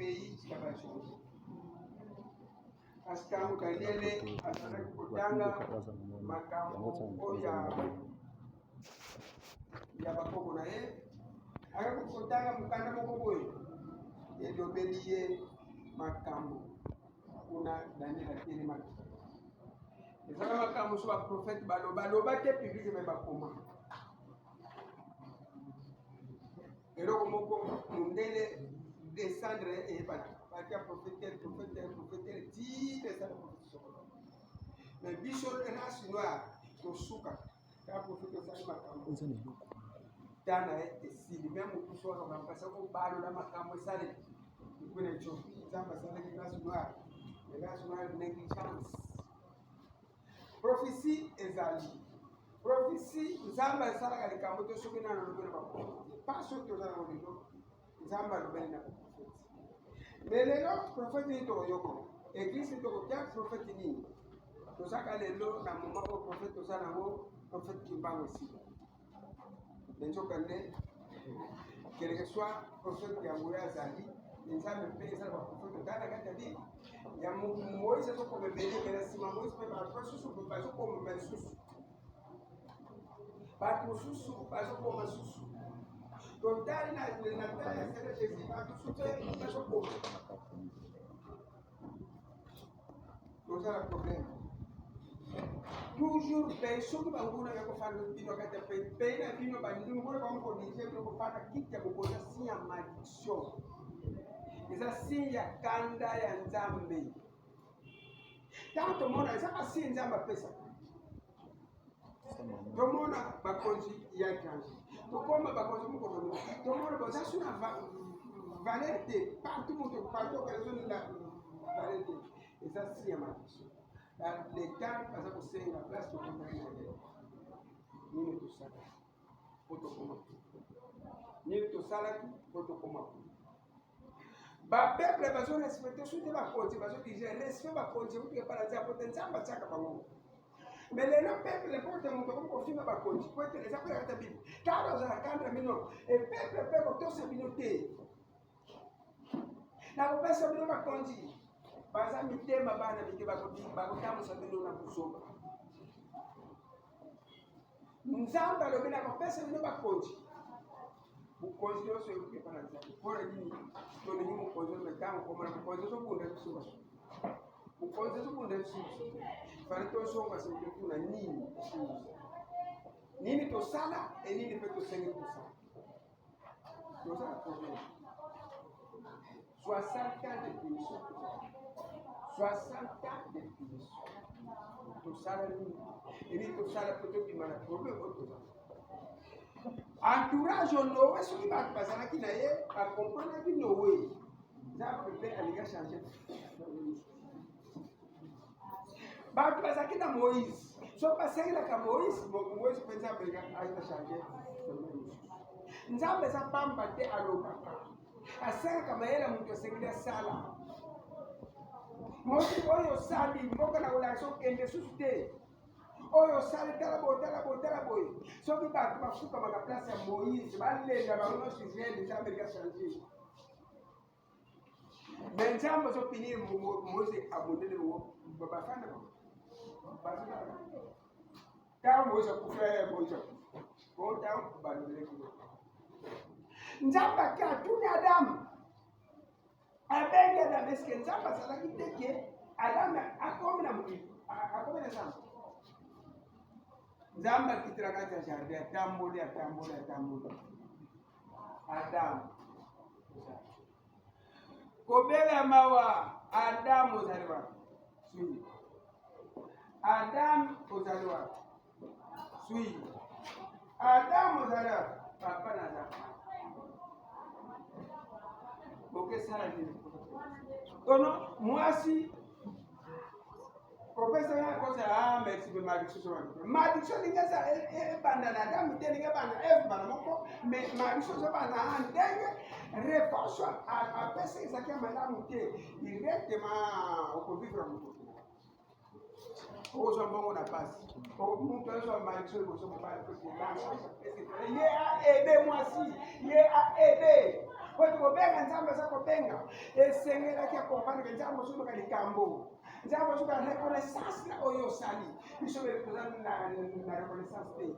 pays qui va changer. Parce que Mukalele a kutanga makambo ya bakoko na ye akakutanga mukanda moko boye elobeliye makambo kuna Daniel atelemaki ezala makambo so baprofete baloba te publike me bakoma eloko moko mundele descendre eyebana batia profete ti descendre profete mais biso race noire tosuka ka profete osali makambo tana esili même mokusu waka bapasa kobalola makambo esali ikuna eco nzambe asalaki race noire race noire négligence prophétie ezali prophétie nzambe asalaka likambo te soki nano lobi na baprofete pas soki ozalaka lelo nzambe alobeli na baprofete mais lelo profete nini tokoyokona église tokotia profete nini tozaka lelo na moma oyo profete toza nango profete kimbango esila nenzoka nde quel que soit profete yango oyo azali nzambe mpe ezala baprofete otala kati ya biblia ya moïse azokoma ebele me na nsima moïse mpe bato basusu bazokoma lisusu bato mosusu bazokoma susu totali na tala ya sele jésus bato susu bazokoma tozala problème toujours pays soki banguna ya kofanda bino kati ya pays na bino bandingolo bamukondige bino kofanda kiti ya kokoza si ya malédiction eza si ya kanda ya nzambe ntango tomona eza kasi nzambe apesaka tomona bakonzi ya étranger tokoma bakonzi mokolo tomona boza su na valeur te partout moto partout okazoni na valeur te eza si ya malédiction l'état baza kosenga place tokomaki na ye nini tosalaki po tokoma nini tosalaki po tokoma bapeuple bazorespecte soki te bakonzi bazodirige respect bakonzi okuke mpana nzambe te nzambe atiaka bango mais lelo peuple mpo te moto akomi kofinga bakonzi po ete eza mpe kata bible tala ozala kandra bino epeuple mpe kotosa bino te na kopesa bino bakonzi baza mitema bana bike bakotambusa bino na kozomba nzambe alobi na kopesa bino bakonzi mokonzi nyonso ekoki epa na nzambe mpona nini tolingi mokonzi oyo ntango komona mokonzi ozobunda biso mokonzi ozobunda biso fali tosonga seke kuna nini tosala enini mpe tosengi tosala tozala problème 60 ans de punition 60 ans de punition tosala nini eni tosala mpe tobima na problème oyo tozala entourage Noé soki bato bazalaki na ye bakomprenaki Noé nzambe mpe alingi change bato bazalaki na Moïse soki basengelaka Moïse mpe nzambe alingi change nzambe eza pamba te alobaka asengaka mayele moto asengeli asala mosi oyo osali mboka na kolaka sokende susu te oyo osali tala boye soki bato bafukamaka place ya Moïse balenga bango nyonso Israele nzambe eka change me nzambe ozopinir Moïse abondele bafanda bazolaka ntango Moïse akufa Moïse akufa ntango balobeleki nzambe ake atuni Adamu abengi Adamu eske nzambe azalaki teke Adamu akomi na mokili akomi na nzambe nzambe akitela kati ya jardin atamboli Adamu kobela mawa Adamu ozali wapi sui Adamu ozali wapi sui Adamu ozali wapi papa na nzambe bokesala nini tono mwasi kopesa ya kosa merci be malédiction lingeza ebanda na Adamu te linga bana Eve bana moko mais malédiction zo bana ndenge réponse à pesa ezaki malamu te directement okovivre moto ozo mbongo na pasi omuntu azo malédiction ko so ba ye a aidé mwasi ye a aidé Quando kobenga nzambe za kobenga esengela ki acompanha que nzambe suno ka likambo nzambe suno ka reconnaissance na oyo sali biso be tozana na reconnaissance te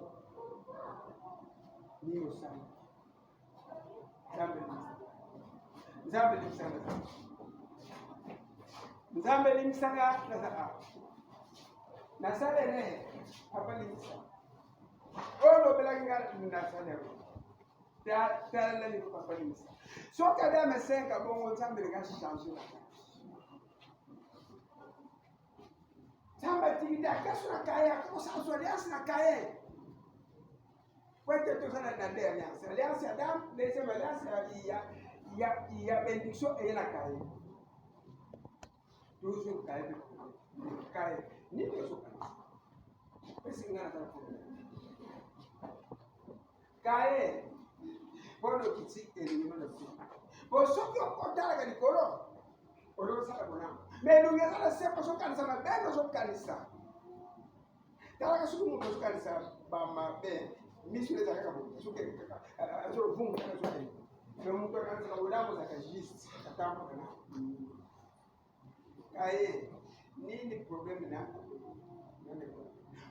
ni yo sali nzambe limsanga na zaka na salere papa limsa olo belanga na salere ta la ni papa limsa so ka da me senga bongo nzambe nga changer nzambe tikida kaso na kaya ko sa so alias na kaya kwete to sana na de alias Adam de se alias ya bendiction e na kaya toujours kaya ni to so esse ngana ta kaya bono kitsi ni no si bo so que o kotala ga dikolo olo sala bona me no ngeza la sepa so kanisa na bendo so kanisa tala ka suku mo so kanisa ba ma be misule za ka bo so ke ka so vunga ka so ke me mo ko kanisa ka wala mo za ka list ka tampo kana kaye nini problem na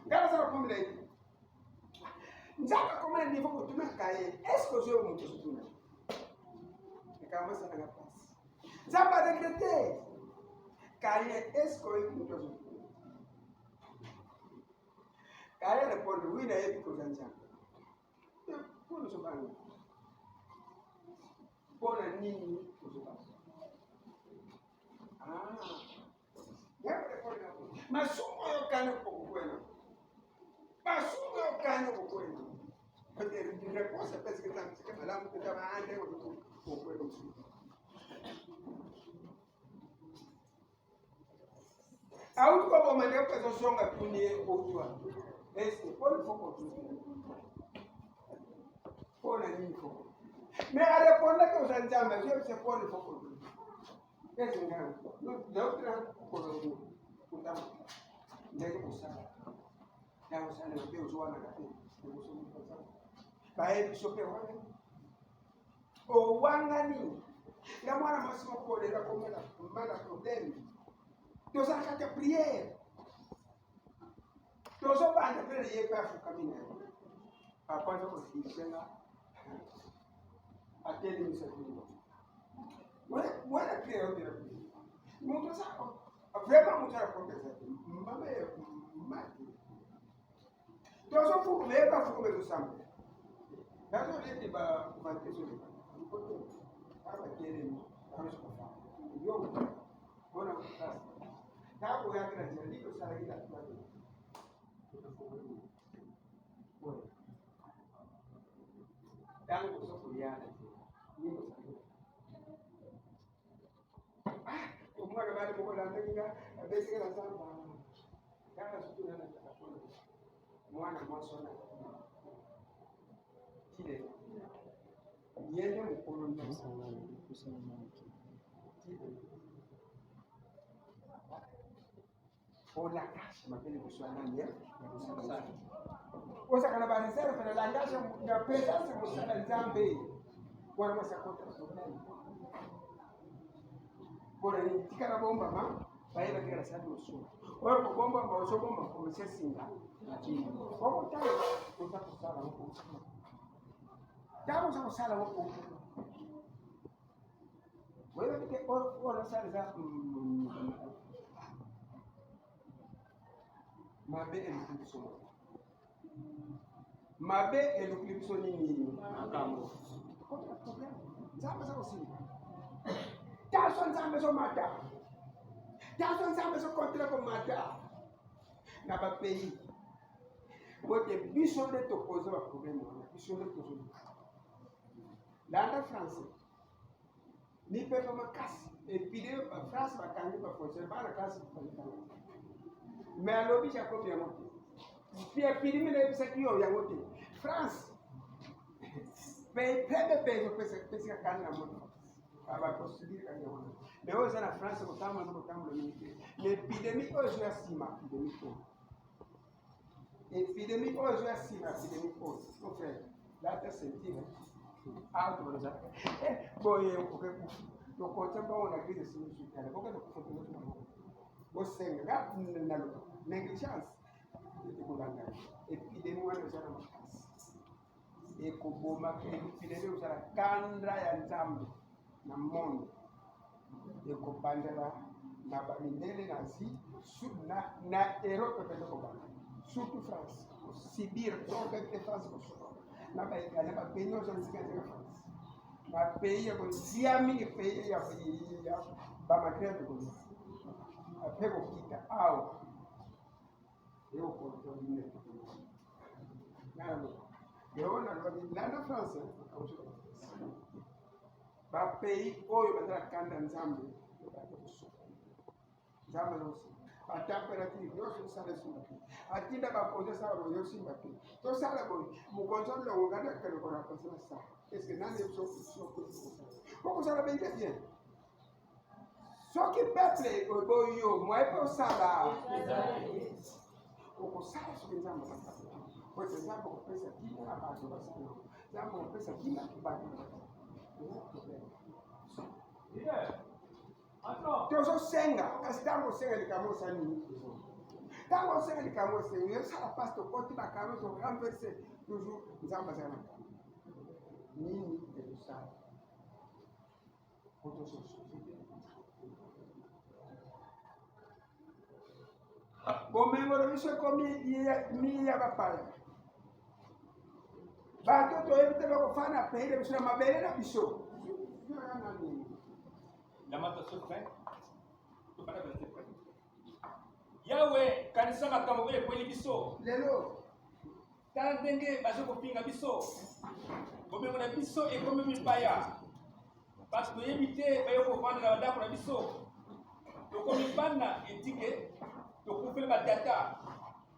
ngala sa ko mle nzaka komele nivo kutuna kaye esko zo mo kutuna kama sana na pasi zamba decrete kaye esko iko zo kaye responde wina yepi kozanja pono so bana pona nini kuzuka ya responde masumo yo kana pokukwena masumo yo kana pokukwena porque resposta pensa que está falando que estava antes ou foi como a última maneira que eu sou a punir outra esse pode foco tudo pode nem foco mas a resposta que eu já disse mas você pode foco tudo esse engano não outra coisa então nem usar não usar não tem usar na cabeça bae sope wana o wangani la mwana masimo ko de la komela mala problème to sa ka prière to so ba na pele ye pa fu kamina apa so ko sisela ateli misafiri wala prière de la mo sa ko vraiment mo sa ko pesa mama e mati to so fu le pa fu ko sample Dato leti ba mateso le koto aba kele kama sikufa yo bona kutasa tabu yake na jali ko sala kila kitu tangu soko yana niko umwana bali mko la ndinga besi kana samba kana siku na takapona mwana mwaso na kile yeye mkono ndio sana kusema Ola cash mapele kuswana ya kusana osa kana ba reserve na langaje na pesa se kusana nzambe kwa masakota problem bora ni tikana bomba ma baila kila sababu usura wao kwa bomba kwa usura bomba kwa singa lakini kwa mtani utakusala huko Damos a usar la boca. Bueno, que por usar esa mabe eluklibiso. Mabe eluklibiso nini akamo. Zamba za usini. Taso zamba zo mata. Taso zamba zo kontra ko mata. Na ba pays. Porque biso de to poser ba problème, biso de to L'anda français. Ni peut pas me casser. Et puis, France va gagner par force. C'est pas la classe qui va gagner. Mais à l'objet, j'ai combien monté. Puis, il me l'a dit, il y a monté. France. Mais, très bien, je pense que c'est gagner la monté. Elle va construire gagner la monté. Mais aux la France, c'est autant le militaire. L'épidémie, aujourd'hui, c'est ma épidémie. Épidémie, aujourd'hui, c'est ma épidémie. Mon frère, là, tu as senti, hein. Alto, por exemplo. Bom, eu conto para uma crise significativa. Porque eu conto muito mais. Você não negligência. Epidemia wana usara makasi. Ekuboma epidemia usara kandra ya nzambe na mondo. Ekubandela na balindele na zi na Europe pende kubanda. Surtout France. Sibir, donc avec France ko so. Na ba pays no so nzika nzika France. Na pays ya konziami pays ya ba makrebe ko. Apego kita au. Eu conto dinheiro. Eu na França, ba pays oyo bazala kanda nzambe nzambe losi a température yoso sala simba atinda ba koza sala bo yoso simba to sala bo mu konzo lo ngada kale ko na pasana sa est-ce que nan so ko sala ben bien so ki peuple o bo yo mo e po sala ko sala so nzambe kwa sababu kwa pesa kila ambacho basi jambo kwa pesa kila kibali Teoso senga kasitango senga likamosa nini tango senga likamosa nini sala pasto koti bakaro to renverser toujours nzamba sana nini elusala auto société bomengo lo biso komi mi ya bapala bato toyebi bakofana peyile biso na mabele na biso yawe kanisa makambo oyo ekweli biso lelo tala ndenge bazo kopinga biso bomengo na biso ekomi mipaya bato toyebi te bayo kovanda na bandako na biso tokomi bana etike tokufela batata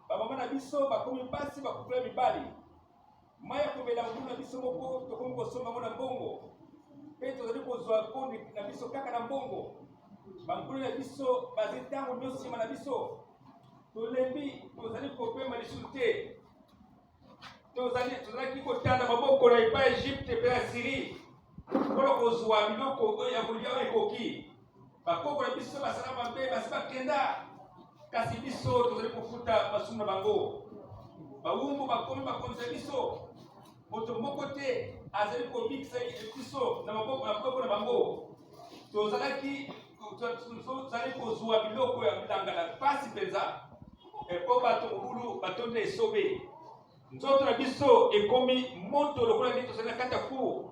bamama na biso bakomi mpasi bakufela mibali maya komela ngulu na biso moko tokomi kosomba ngo na mbongo mpe tozali kozwa kondi na biso kaka na mbongo bangulu na biso bazali ntango nyonso nsima na biso tolembi tozali kopema lisusu te tozalaki kotanda maboko na epai ya Egypte mpe ya Syrie mpona kozwa biloko oyo ya kolia oyo ekoki bakoko na biso basala mabe basi bakenda kasi biso tozali kofuta masumu na bango bawumbu bakomi bakonzi ya biso moto moko te azali kobikisa biso na maboko na bango tozali kozwa biloko ya bilanga na pasi mpenza mpo bato mobulu batonda esobe nzoto na biso ekomi moto lokola ndenge tozali na kati ya fu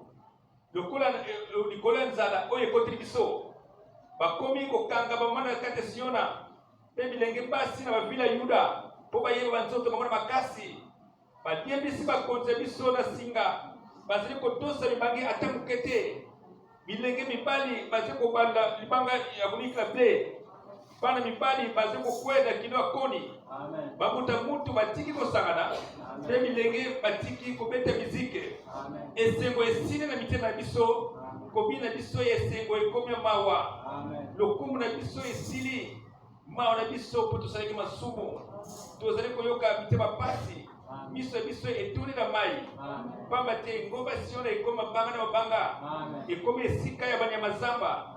lokola likolo ya nzala oyo ekoteli biso bakomi kokanga bamama na kati ya Siona mpe bilenge basi na bavila ya Yuda mpo bayeba banzoto bango na makasi badiembisi bakonzi ya biso na singa bazali kotosa mibange ata moke te bilenge mibali bazali kobanda libanga ya konikila ble bana mibali bazali kokweda kilo ya koni babuta mutu batiki kosangana mpe bilenge batiki kobeta mizike esengo esili na mitema na biso kobina biso ya esengo ekomi ya mawa lokumu na biso esili mawa na biso mpo tosalaki masumu tozali koyoka mitema pasi miso ya biso etuni na mai pamba te ngomba Siona ekomi mabanga na mabanga ekomi esika ya banyama zamba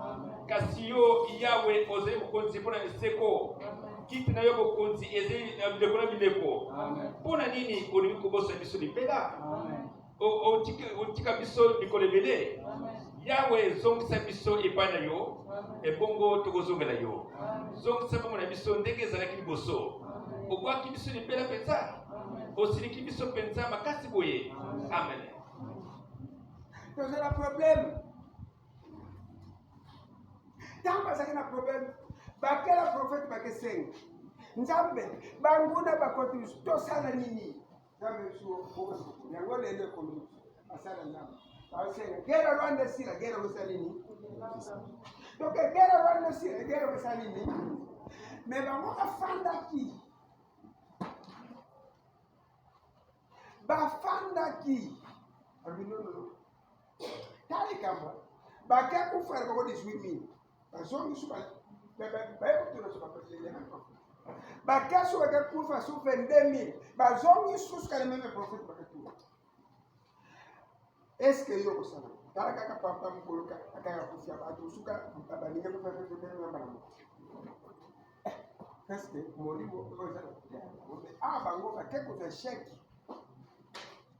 kasi yo yawe ozali mokonzi mpona eseko kiti na yo bokonzi ezali na bileko na bileko mpona nini olingi kobosa biso libela otika biso likolo ebele yawe zongisa biso epai na yo ebongo tokozongela yo zongisa bongo na biso ndenge ezalaki liboso obwaki biso libela mpenza osiliki biso mpenza makasi boye amen tozala problème ntango bazalaki na problème bakela prophète bakesenga nzambe banguna bakoti tosala nini nzambe yango lelo ekomi asala nzambe basenga gera rwanda esila gera kosala nini donc gera rwanda esila gera kosala nini me bango bafandaki abinono tali kamba bake kufara bako 18000 bazongi suba bayekutuna suba bake suba ke kufa su 22000 bazongi susu kale meme profit bakatuna Est-ce que yo kosala tala kaka papa mukolo kaka kufia bato suka baninga ko faire na banamo est-ce que molibo kozala bango ba quelque chose chèque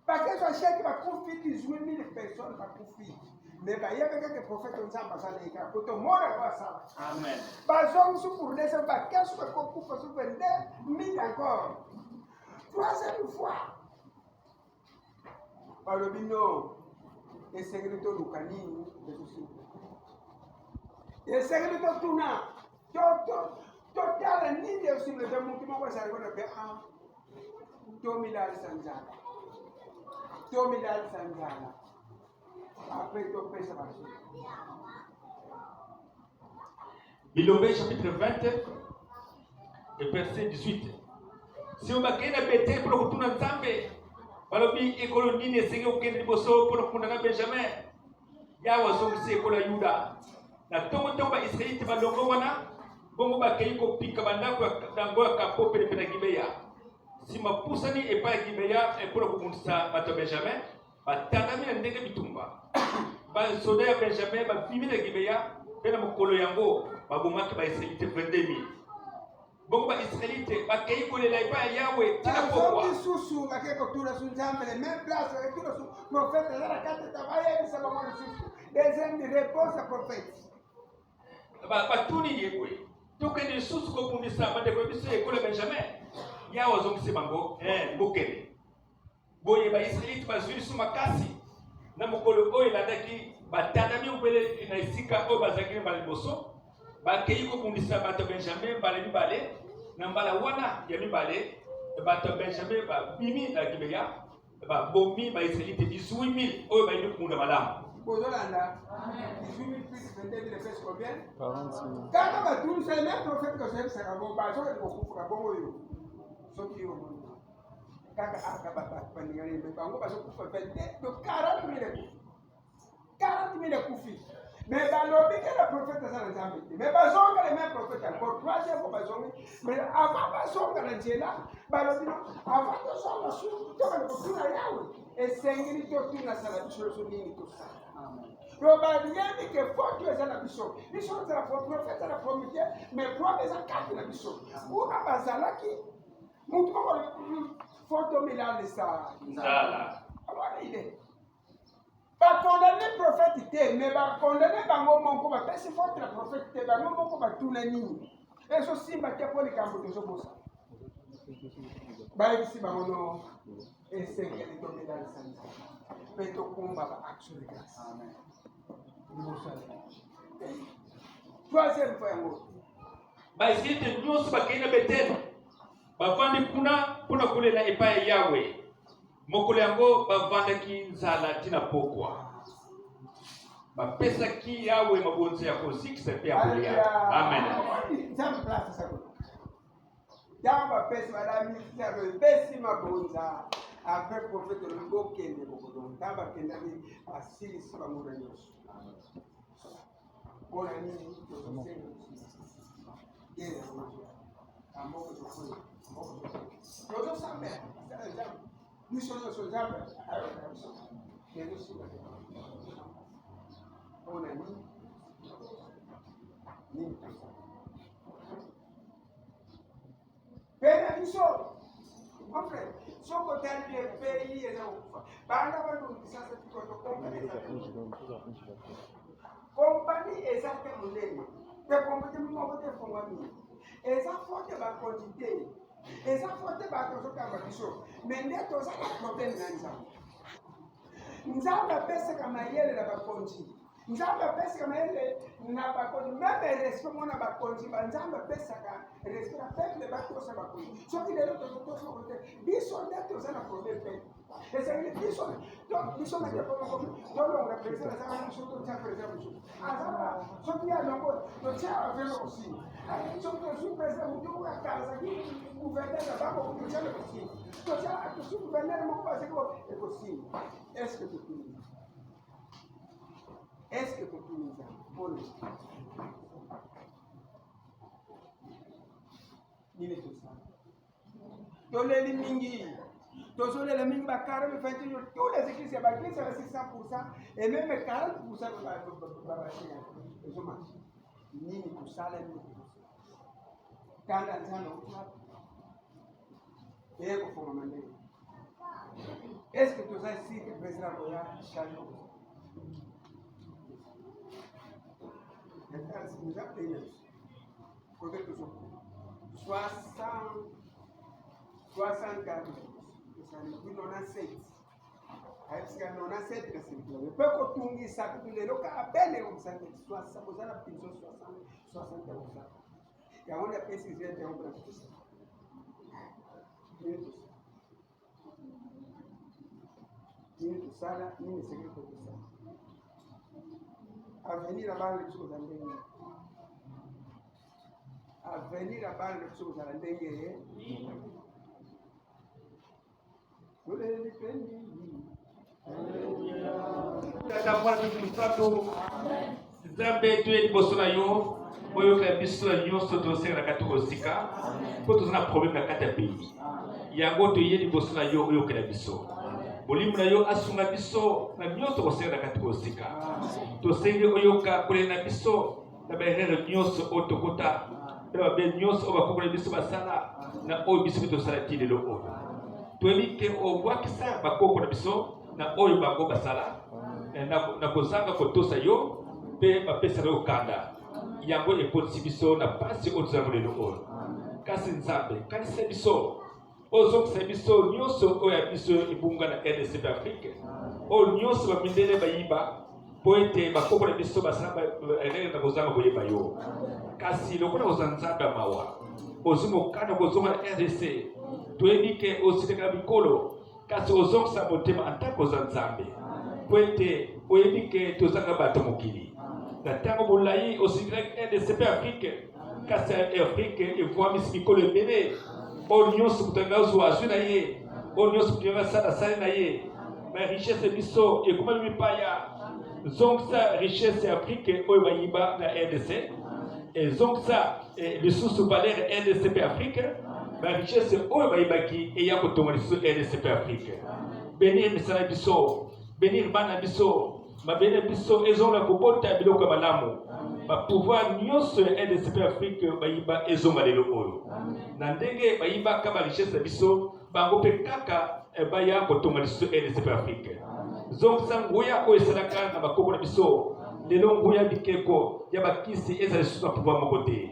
ba quelque chose chèque ba kufi 18 000 personnes ba kufi mais ba yebe que prophète nzamba sala ika poto mora kwa sala Amen. ba zong su pour laisser ba qu'est-ce que ko kufa su vendre 1000 encore troisième fois balobi non esengeli toluka nini esusu esengeli totuna totala nini esusimule pe muntu moko ezali kona pe tomilalisa nzala apres topesa baso Bilombe chapitre 20 et verset 18. Si on va gagner bête pour le kutuna nzambe balobi ekolo nini esenge okende liboso pour kundana Benjamin ya wazongisi ekolo ya Yuda na tongo ba Israelite balongo wana bongo bakei kopika bandako ya kapo pene pene Gibeya si mapusani epa ya Gibeya epona kubundisa bato ya Benjamin batandami na ndenge bitumba basoda ya Benjamin bavimi na Gibeya pena mokolo yango babomaki ba Israelite 22 000 bongo ba Israelite bakei kolela epa ya Yahweh tina pokwa susu bakeko tuna sunzambe les mêmes places et tout le prophète là la carte travailler ça va voir susu deuxième réponse à prophète batuni yekwe tokende susu kobundisa bandeko biso ekolo Benjamin ya wazongisi bango bokende boye ba Israelite bazwi su makasi na mokolo oyo elandaki batandami obele na esika oyo bazalaki mbala liboso bakei kobundisa bato Benjamin mbala mibale na mbala wana ya mibale bato Benjamin babimi na Gibeya babomi ba Israelite 18 000 oyo bayindi kumunda malamu Bozolanda 18 000 plus 22 000 fait combien 40 000 kaka batuni c'est le même prophète que c'est ça bon ba soki kokufa bongo yo soki yo kaka aka baningani bango bazokufa 40 000 kufi mais balobi que le prophète azala nzambe te mais bazonga le même prophète encore troisième fois bazongi mais avant bazonga na nzela balobi no avant tozonga su tokende kotuna yawe esengeli totuna sala biso so nini tosala donc bayebi ke foto eza na biso ozala prophète ala promité mais prome eza kati na biso kuna bazalaki mutu moko foto milalisa nzala awana ile bakondane prophète te mais bakondane bango moko bapesi foto na prophète te bango moko batuna nini ezosimba te mpo likambo tozobosa bayebisi bango no esengeli tomilalisa nzala mpe tokumba baaction de grâce troisième fois yango baisraelite nyonso bakei na Beteli bavandi kuna mpona kolela epai ya Yawe mokolo yango bavandaki nzala tina pokwa bapesaki Yawe mabonzo ya kozikisa mpe ya kolia amen nzambe place sako ntango bapesi badamisalo epesi mabonza après prophète olobi bokende bokodongo ntango bakendaki basilisi banguna nyonso mpona nini tozosambela nzambe biso nyonso nzambe ayokela biso ezosila mpona nini tosala pena biso Après, si on continue de payer les enfants, compagnie exactement monnaie. Des compagnies m'ont fait compagnie. Et ça faut que la quantité. Et ça faut que la quantité. Mais n'est pas ça le problème dans ça. Nous avons pensé comme ailleurs la quantité. Nous avons pensé comme ailleurs na bakonzi même respect mona bakonzi banzamba pesaka respect na peuple bakosa bakonzi soki lelo tozotosa kote biso nde toza na problème pe ezali biso donc biso na kepo tolonga président azala biso totia président biso azala soki ya longo totia avelo aussi soki tozwi président mutu akazaki gouverneur na bango totia le aussi totia gouverneur moko baseko ekosini est-ce que tokini est-ce que tokini nini tosala toleli mingi Tous les mingi ba 40 20 jours tous les églises ya ba église à 600% et même 40% ba ils ont marché. Nini kusala nini kanda nzana utwa eko for mande. Est-ce que tu sais si le président Boya change? Est-ce que vous avez payé? Côté tout ça. 64. Ça nous dit 97. Est-ce que 97 que c'est le peu que tu dis ça que les locaux appellent comme ça 60 vous avez pris 60. Et on a précisé de on prend ça. Ni tout ça là, ni c'est que tout ça. À venir là-bas les choses à venir là-bas les choses à l'endiguer. Zambe tuye liboso na yo oyoka biso nyonso tosengela kati kosika po tozana problème na kati ya pays yango toye liboso na yo oyokela biso molimo na yo asunga biso na nyonso kosengela kati kosika tosenge oyoka kolela biso na baerreur nyonso oyo tokota na babe nyonso oyo bakokola biso basala na oyo biso mpe tosala ti lelo oyo toyebi ke obwakisa bakoko na biso na oyo bango basala na kozanga kotosa yo mpe bapesaka yo kanda yango epolisi biso na pasi oyo tozala molelo oyo kasi nzambe kanisa biso ozongisa biso nyonso oyo ya biso ebunga na RDC d'Afrique oyo nyonso bamindele bayiba po ete bakoko na biso basala erreur na kozanga koyeba yo kasi lokola kozala nzambe ya mawa ozwi mokanda kozonga na RDC toyebi ke osilekala bikolo kasi ozongisa motema antako oza nzambe po ete oyebi ke tozanga bato mokili na ntango molai osilekaki RDC mpe Afrique kasi Afrique evwamisi mikolo ebele oyo nyonso moto anga ozwa azwi na ye oyo nyonso moto anga asala asali na ye barichesse biso ekomami mipaya zongisa richesse ya Afrique oyo bayiba na RDC ezongisa lisusu valeur RDC mpe Afrique barichesse oyo bayibaki eya kotonga lisusu RDC mpe Afrique benir misala biso benir bana biso mabene biso ezonga kobota biloko ya malamu bapouvoir nyonso ya RDC mpe Afrique bayiba ezonga lelo oyo na ndenge bayibaka barichesse biso bango mpe kaka baya kotonga lisusu RDC mpe Afrique zongisa nguya oyo esalaka na bakoko na biso lelo nguya bikeko ya bakisi ezala lisusu na pouvoir moko te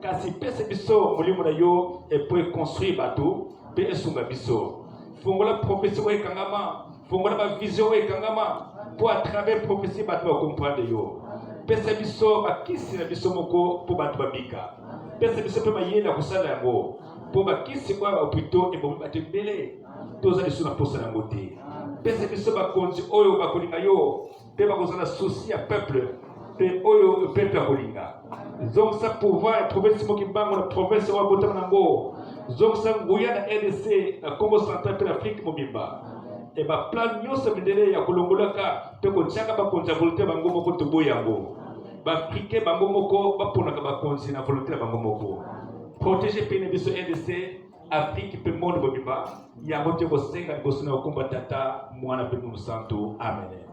kasi pese biso molimo na yo epo econstruire bato mpe esunga biso fongola prophétie oyo ekangama fongola bavision oyo ekangama po à travers prophétie bato bakomprendre yo pesa biso bakisi na biso moko po bato babika pesa biso mpe mayele ya kosala yango po bakisi oyo bahopito ebomi bato ebele toza lisusu na posa yango te pesa biso bakonzi oyo bakolinga yo mpe bakozala souci ya peuple mpe oyo peuple akolinga zongisa pouvoir ya province moki mbango na province oyo abotama nango zongisa nguya na RDC na Congo central mpe na Afrique mobimba e baplan nyonso mindele ya kolongolaka mpe kotiaka bakonzi ya volonté bango moko toboyi yango baafrikain bango moko baponaka bakonzi na volonté na bango moko protege mpe na biso RDC Afrique mpe monde mobimba yango te kosenga liboso na okomba tata mwana mpe Mungu santu amen.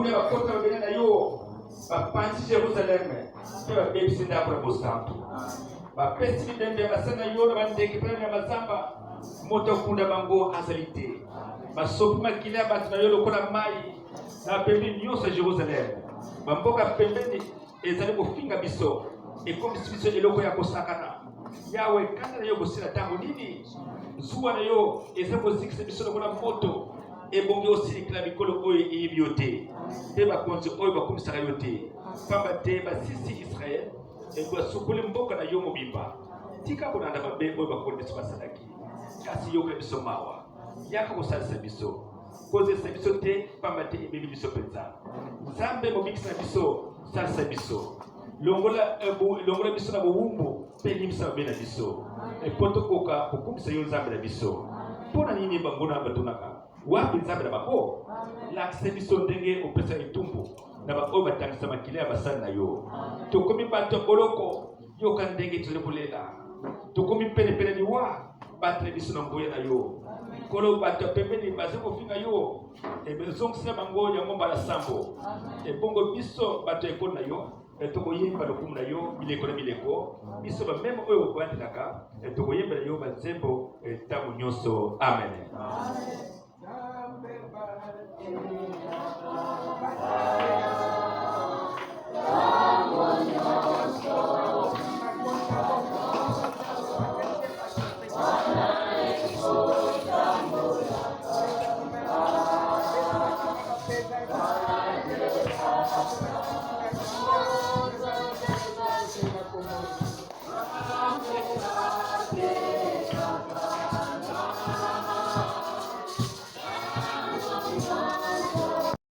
bakulia bakota babene na yo bapanzi Jerusalem pe babebisi ndako ya bosantu bapesi bidembe basana yo na bandeke pene ya mazamba moto kunda bango azali te basopi makili ya bato na yo lokola mai na pembeni nyonso ya Jerusalem bamboka pembeni ezali kofinga biso ekomisi biso eloko ya kosakana yawe kanda na yo kosila ntango nini zuwa na yo eza kozikisa biso lokola moto ebongi osilikila mikolo oyo eyebi yo te mpe bakonzi oyo bakomisaka yo te pamba te basisi Israel basukuli mboka na yo mobimba tika kolanda mabe oyo bakoli biso basalaki kasi yokola biso mawa yaka kosalisa biso kozesa biso te pamba te ebebi biso mpenza nzambe mobikisa na biso salisa biso longola biso na bowumbu mpe limisa mabe na biso mpo tokoka kokumisa yo nzambe na biso mpo na nini banguna batunaka wapi nzambe na bango lakisa biso ndenge opesa etumbu na baoyo batangisa makili ya basali na yo tokomi bato ya boloko yoka ndenge tozali kolela tokomi penepene liwa bato na biso na ngoya na yo kolo bato ya pembeni bazali kofinga yo ezongisela bango yango mbala sambo ebongo biso bato ya ekolo na yo tokoyemba lokumu na yo bileko na bileko biso bameme oyo okoyandelaka tokoyembela yo banzembo ntango nyonso amen.